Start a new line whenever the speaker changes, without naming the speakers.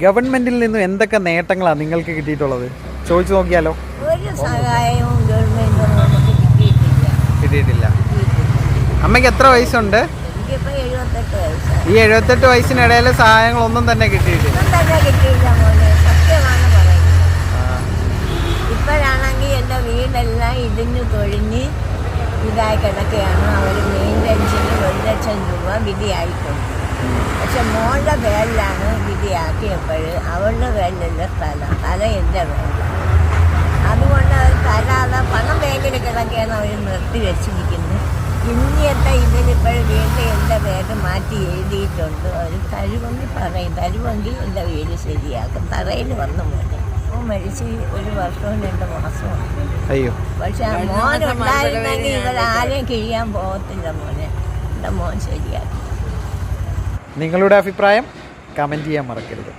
ഗവൺമെന്റിൽ നിന്നും എന്തൊക്കെ നേട്ടങ്ങളാണ് നിങ്ങൾക്ക് കിട്ടിയിട്ടുള്ളത്? ചോദിച്ചു നോക്കിയാലോ.
ഒരു സഹായവും ഗവൺമെന്റ് നമുക്ക്
കിട്ടിയിട്ടില്ല. അമ്മയ്ക്ക് എത്ര വയസ്സുണ്ട്?
എനിക്കിപ്പോ 78 വയസ്സായി.
ഈ 78 വയസ്സിനിടയിൽ സഹായങ്ങളൊന്നും തന്നെ കിട്ടിയിട്ടില്ല.
കിട്ടിയില്ല മോനെ, സത്യമാണ് പറയുന്നത്. ഇപ്പോഴാണെങ്കിൽ എൻ്റെ വീടെല്ലാം ഇടിഞ്ഞു തൊഴിഞ്ഞ് ഇതായി കിടക്കുകയാണ്. അവർ മെയിൻ്റനൻസിന് 1 ലക്ഷം രൂപ വിധിയായിട്ടുണ്ട്. പക്ഷെ മോളുടെ പേരിലാണ് വിധിയാക്കിയപ്പോൾ അവളുടെ പേരിലുള്ള സ്ഥലം എൻ്റെ പേരിലാണ്. അതുകൊണ്ട് അവർ തരാതെ പണം ബാങ്കിൽ കിടക്കുകയാണ് അവർ നിർത്തി വെച്ചിരിക്കുന്നത്. ഇനിയത്തെ ഇതിലിപ്പോൾ വീണ്ടും എൻ്റെ പേര് മാറ്റി എഴുതിയിട്ടുണ്ട്. അവർ തരുമെങ്കിൽ പറയും, തരുമെങ്കിൽ എൻ്റെ വീട് ശരിയാക്കും. തറയിൽ വന്നു മോനെ മരിച്ച് 1 വർഷവും 2 മാസവും.
അയ്യോ.
പക്ഷെ മോനുണ്ടായിരുന്നെങ്കിൽ ഇവരാരെയും കിഴിയാൻ പോകത്തില്ല മോനെ. എൻ്റെ മോൻ ശരിയാക്കി.
നിങ്ങളുടെ അഭിപ്രായം കമൻറ്റ് ചെയ്യാൻ മറക്കരുത്.